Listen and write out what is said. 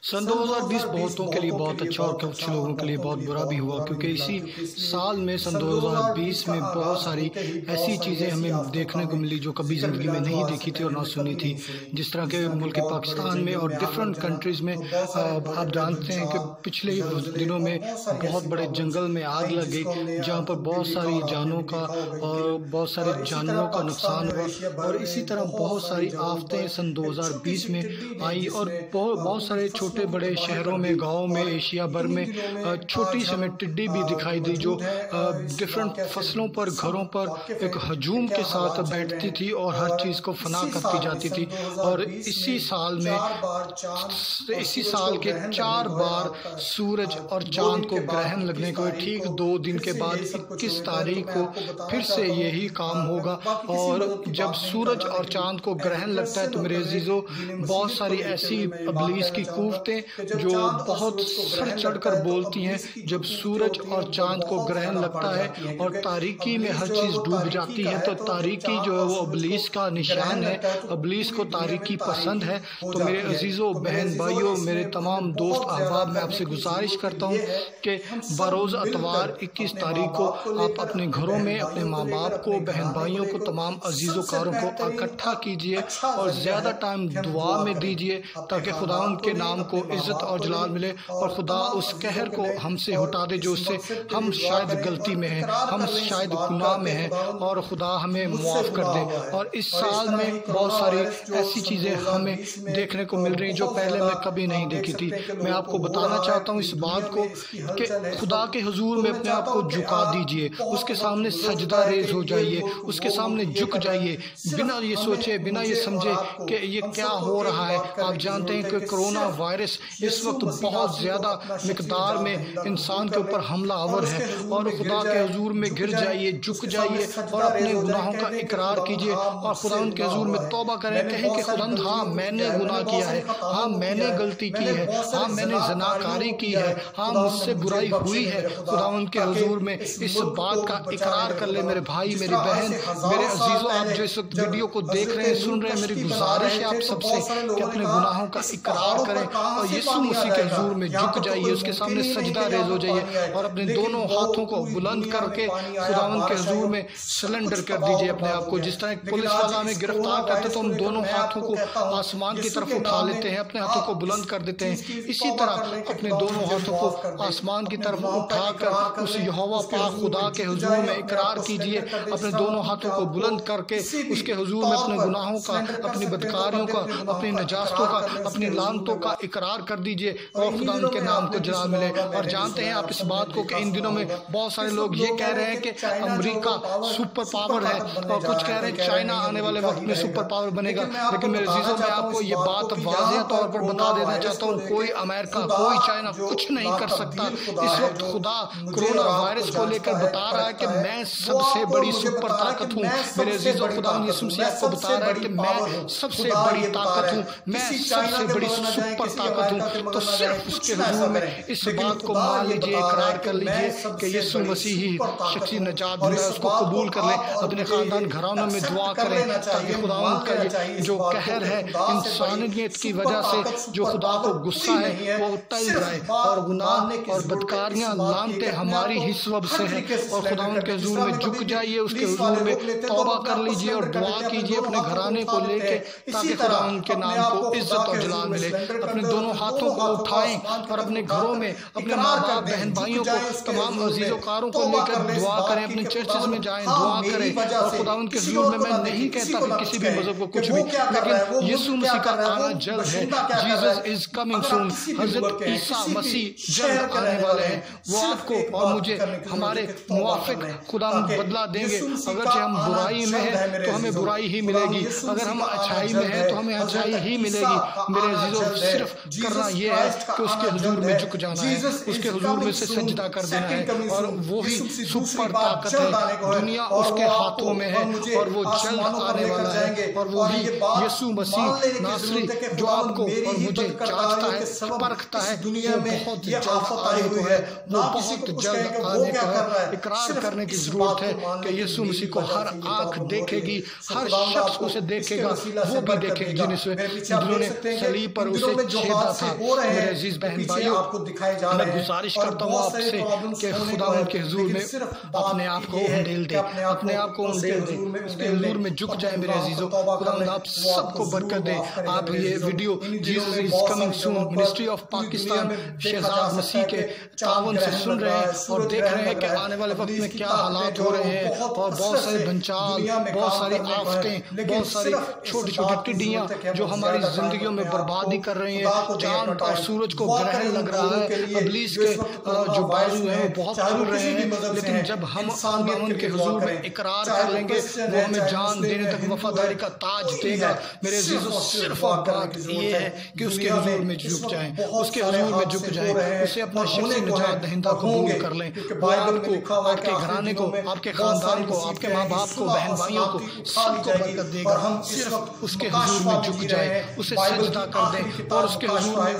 सन 2020 बहुतों के लिए बहुत अच्छा और कुछ लोगों के लिए बहुत बुरा भी हुआ, क्योंकि इसी साल में सन 2020 में बहुत सारी ऐसी चीज़ें हमें देखने को मिली जो कभी ज़िंदगी में नहीं देखी थी और ना सुनी थी। जिस तरह के मुल्क पाकिस्तान में और डिफरेंट कंट्रीज़ में आप जानते हैं कि पिछले दिनों में बहुत बड़े जंगल में आग लग गई, जहाँ पर बहुत सारी जानों का और बहुत सारे जानवरों का नुकसान हुआ। और इसी तरह बहुत सारी आफतें सन 2020 में आई और बहुत सारे छोटे बड़े शहरों में, गाँव में, एशिया भर में छोटी से में टिड्डी भी दिखाई दी जो डिफरेंट फसलों पर, घरों पर एक हजूम के साथ बैठती थी और हर चीज़ को फना करती जाती थी। और इसी साल के 4 बार सूरज और चांद को ग्रहण लगने को ठीक 2 दिन के बाद 21 तारीख को फिर से यही काम होगा। और जब सूरज और चांद को ग्रहण लगता है तो मेरे अजीजों, बहुत सारी ऐसी अबलीस की कुव्वतें जो बहुत सर चढ़कर बोलती हैं, जब सूरज और चांद को ग्रहण लगता है और तारीकी में हर चीज़ डूब जाती है, तो तारीकी जो है वो अबलीस का निशान है। अबलीस को तारीकी पसंद है। तो मेरे अजीज़ों, बहन भाइयों, मेरे तमाम दोस्त अहबाब, मैं आपसे गुजारिश करता हूँ कि बरोज़ अतवार 21 तारीख को आप अपने घरों में अपने माँ बाप को, बहन भाइयों को, तमाम अजीज़ों कारों को इकट्ठा कीजिए और ज़्यादा टाइम दुआ में दीजिए ताकि खुदा उनके नाम को इज़्ज़त और जलाल मिले और खुदा उस कहर को हमसे हटा दे जो उससे हम शायद गलती में हैं, हम शायद गुनाह में हैं, और खुदा हमें मुआफ़ कर दे। और इस साल में बहुत सारी ऐसी चीज़ें हमें देखने को मिल रही जो पहले मैं कभी नहीं देखी थी। मैं आपको बताना चाहता हूँ इस बात को कि खुदा के हुजूर में अपने आप को झुका दीजिए, उसके सामने सजदा रेज़ हो जाइए, उसके सामने झुक जाइए, बिना ये सोचे, बिना ये समझे कि ये क्या हो रहा है। आप जानते हैं कि कोरोना वायरस इस वक्त बहुत ज़्यादा मिकदार में इंसान के ऊपर हमला आवर है, और खुदा के हुजूर में गिर जाइए, झुक जाइए और अपने गुनाहों का इकरार कीजिए और खुदा के हुजूर में तौबा करें। कहें कि खुदा, हाँ मैंने गुनाह किया है, हाँ मैंने गलती की है, हाँ मैंने ज़नाकारी की है, हाँ मुझसे बुराई हुई है। खुदा उनके हुजूर में इस बात का इकरार कर ले। मेरे भाई, मेरी बहन, मेरे अजीज़ों, आप जो इस वक्त वीडियो को देख रहे हैं, सुन रहे हैं, मेरी गुजारिश है आप सबसे कि अपने गुनाहों का इकरार करें और यीशु मसीह के हुजूर में झुक जाइए, उसके सामने सजदा रेज़ हो जाइए और अपने दोनों हाथों को बुलंद करके खुदावंद के हुजूर में सरेंडर कर दीजिए अपने आप को। जिस तरह एक पुलिस वाला हमें गिरफ्तार करते तो हम दोनों हाथों को आसमान की तरफ उठा लेते हैं, अपने हाथों को बुलंद कर देते हैं। इसी तरह अपने दोनों हाथों को आसमान की तरफ उठाकर उस यहोवा पाक खुदा के हुजूर में इकरार कीजिए, अपने दोनों हाथों को बुलंद करके उसके हुजूर में अपने गुनाहों का, अपनी बदकारियों का, अपनी नजास्तों का, अपनी लानतों का इकरार कर दीजिए और खुदा उनके नाम को जलाल मिले। और जानते हैं आप इस बात को कि इन दिनों में बहुत सारे लोग ये कह रहे हैं कि अमेरिका सुपर पावर है और कुछ कह रहे हैं चाइना आने वाले वक्त में सुपर पावर बनेगा। लेकिन मेरे अजीजों, मैं आपको ये बात वाज़ेह तौर पर बता देना चाहता हूँ, कोई अमेरिका, कोई चाइना कुछ नहीं कर सकता। इस वक्त खुदा कोरोना वायरस को लेकर बता रहा है कि मैं सबसे बड़ी सुपर ताकत हूँ। मेरे अजीजों, खुदा यीशु मसीह आपको बता रहा है कि मैं सबसे बड़ी ताकत हूँ, मैं सबसे बड़ी सुपर ताकत हूँ। तो सिर्फ उसके हुजूर में इस बात को मान लीजिए, इकरार कर लीजिए कि यीशु मसीह ही शख्सी नजात देता है, उसको कबूल कर लें, अपने खानदान घरानों में दुआ करें ताकि खुदावंद का ये जो कहर है इंसानियत की वजह से, जो खुदा को गुस्सा है, वो टल जाए और गुनाह और बदकारियां, लानते हमारी ही सबब से हैं। और खुदावंद के हुजूर में झुक जाइए, उसके हुजूर में तौबा कर लीजिए और दुआ कीजिए अपने घराने को लेके ताकि खुदावंद के नाम को इज्जत और जलाल मिले। अपने दोनों हाथों को उठाएं और अपने घरों में अपने माँ बाप, बहन भाइयों को, तमाम अजीज़ों कारों को लेकर दुआ करें, अपने चर्चेस में जाएं, दुआ करें। और खुदावंद के हुजूर में मैं नहीं कहता कि किसी भी मजहब को कुछ भी, लेकिन यीशु मसीह का आना जल्द है। जीसस इज कमिंग सून। हजरत ईसा मसीह जल्द आने वाले हैं। वो आपको और मुझे हमारे मुआफिक खुदा बदला देंगे। अगर हम बुराई में हैं तो हमें बुराई ही मिलेगी, अगर हम अच्छाई में हैं तो हमें अच्छाई ही मिलेगी। मेरे अजीजों, सिर्फ करना यह है कि उसके हुजूर में झुक जाना है, उसके हुजूर में से सजदा कर देना है, और वो ही सुपर ताकत है। दुनिया उसके हाथों में है और वो जल्द आने वाला है। और वो ही यीशु मसीह नासरी जो आपको और मुझे जांचता है, परखता है, दुनिया में बहुत जल्द आने को है, वो बहुत जल्द आने को है। इकरार करने की जरूरत है कि यीशु मसीह को हर आंख देखेगी, हर शख्स उसे देखेगा, वो भी देखेगा जिन्होंने सलीब पर उसे मुशाहिदा था। मेरे अजीज बहन भाइयों, मैं गुजारिश करता हूँ आपसे कि खुदा के हुजूर में अपने आप को उंडेल दे, अपने आप को उंडेल दे, उसके हुजूर में झुक जाए मेरे अजीजों। खुदा आप सबको बरकत दे। आप ये video Jesus is coming soon ministry of Pakistan Shahzad Masih के तावन से सुन रहे हैं और देख रहे हैं कि आने वाले वक्त में क्या हालात हो रहे हैं, और बहुत सारे भंचाल, बहुत सारी आफतें, बहुत सारी छोटी छोटी टिड्डियां जो हमारी जिंदगियों में बर्बादी कर रही हैं। चांद और सूरज को ग्रहण लग रहा है, इब्लीस के जो बाजू हैं वो बहुत खुल रहे हैं, लेकिन जब हम खुदावंद के हुजूर में इकरार कर लेंगे वो हमें जान देने तक वफादारी का ताज देगा। मेरे अजीजों, सिर्फ बात ये है कि उसके हुजूर में झुक जाएं, उसके हुजूर में झुक जाएं, उसे अपना शख्सी निजात दहिंदा कबूल कर लें। वो आपको, आपके घराने को, आपके खानदान को, आपके माँ बाप को, बहन भाइयों को, सबको बरकत देगा। सिर्फ उसके हुजूर में झुक जाए, उसे सजदा कर दें और उसके हुजूर में